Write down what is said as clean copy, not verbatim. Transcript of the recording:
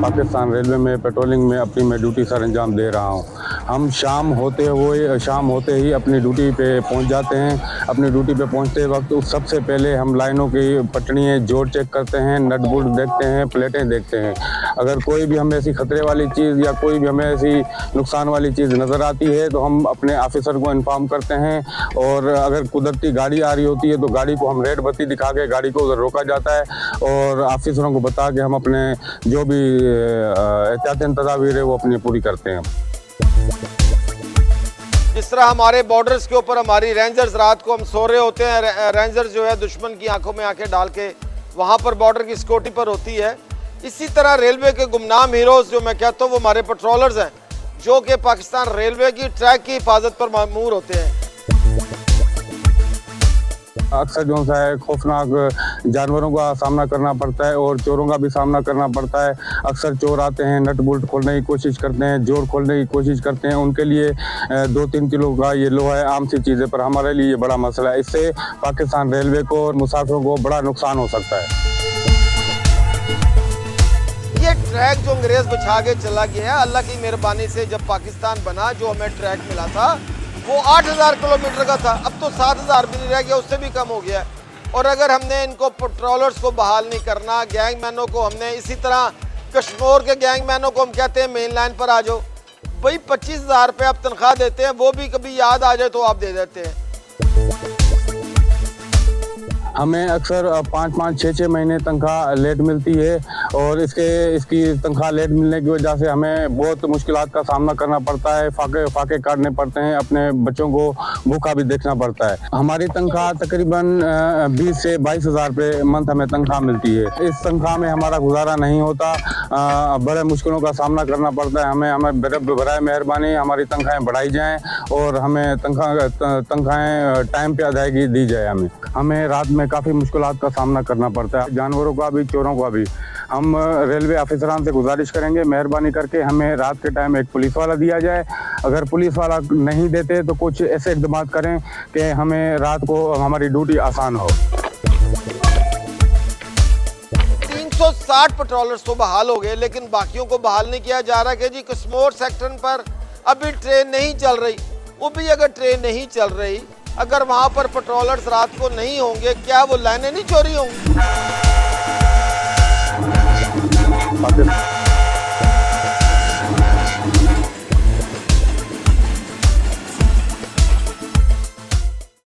Pakistan railway में patrolling में अपनी मैं ड्यूटी सर अंजाम दे रहा हूँ। हम शाम होते ही अपनी ड्यूटी पे पहुँच जाते हैं। अपनी ड्यूटी पे पहुँचते वक्त सबसे पहले हम लाइनों की पटड़ियाँ जोड़ चेक करते हैं, नट बोल्ट देखते हैं, प्लेटें देखते हैं। अगर कोई भी हमें ऐसी खतरे वाली चीज़ या कोई भी हमें ऐसी नुकसान वाली चीज़ नज़र आती है तो हम अपने ऑफिसर को इन्फॉर्म करते हैं। और अगर कुदरती गाड़ी आ रही होती है तो गाड़ी को हम रेड बत्ती दिखा के गाड़ी को उधर रोका जाता है और ऑफिसरों को बता के हम अपने जो भी एहतियाती तदाबीर है वो अपनी पूरी करते हैं। जिस तरह हमारे बॉर्डर्स के ऊपर हमारी रेंजर्स रात को हम सो रहे होते हैं, रेंजर्स जो है दुश्मन की आंखों में आंखें डाल के वहाँ पर बॉर्डर की सिक्योरिटी पर होती है। इसी तरह रेलवे के गुमनाम हीरोज़ जो मैं कहता हूँ वो हमारे पेट्रोलर्स हैं जो कि पाकिस्तान रेलवे की ट्रैक की हिफाजत पर मामूर होते हैं। अक्सर जो है खौफनाक जानवरों का सामना करना पड़ता है और चोरों का भी सामना करना पड़ता है। अक्सर चोर आते हैं, नट बोल्ट खोलने की कोशिश करते हैं, जोड़ खोलने की कोशिश करते हैं। उनके लिए 2-3 किलो का ये लोहा है आम सी चीज़ें, पर हमारे लिए ये बड़ा मसला है। इससे पाकिस्तान रेलवे को और मुसाफिरों को बड़ा नुकसान हो सकता है। ये ट्रैक जो अंग्रेज बिछा के चला गया है, अल्लाह की मेहरबानी से जब पाकिस्तान बना जो हमें ट्रैक मिला था वो 8000 किलोमीटर का था। अब तो 7000 भी नहीं रह गया, उससे भी कम हो गया है। और अगर हमने इनको पेट्रोलर्स को बहाल नहीं करना, गैंगमैनों को हमने इसी तरह कश्मीर के गैंगमैनों को हम कहते हैं मेन लाइन पर आ जाओ भाई, 25,000 रुपये आप तनख्वाह देते हैं, वो भी कभी याद आ जाए तो आप दे देते हैं। हमें अक्सर 5-5, 6-6 महीने तनख्वाह लेट मिलती है और इसकी तनख्वाह लेट मिलने की वजह से हमें बहुत मुश्किलात का सामना करना पड़ता है। फाके काटने पड़ते हैं, अपने बच्चों को भूखा भी देखना पड़ता है। हमारी तनख्वाह तकरीबन 20 से 22,000 रुपये मंथ हमें तनख्वाह मिलती है। इस तनख्वाह में हमारा गुजारा नहीं होता, बड़े मुश्किलों का सामना करना पड़ता है। हमें बराए मेहरबानी हमारी तनख्वाहें बढ़ाई जाएँ और हमें तनख्वाहें टाइम पर अदायगी दी जाए। हमें रात में काफ़ी मुश्किलात का सामना करना पड़ता है, जानवरों का भी, चोरों का भी। हम रेलवे ऑफिसरान से गुजारिश करेंगे मेहरबानी करके हमें रात के टाइम एक पुलिस वाला दिया जाए। अगर पुलिस वाला नहीं देते तो कुछ ऐसे इक़दाम करें कि हमें रात को हमारी ड्यूटी आसान हो। 360 पेट्रोलर्स तो बहाल हो गए लेकिन बाकियों को बहाल नहीं किया जा रहा कि जी कश्मीर सेक्टर पर अभी ट्रेन नहीं चल रही। वो भी अगर ट्रेन नहीं चल रही, अगर वहां पर पेट्रोलर्स रात को नहीं होंगे, क्या वो लाइनें नहीं चोरी होंगी?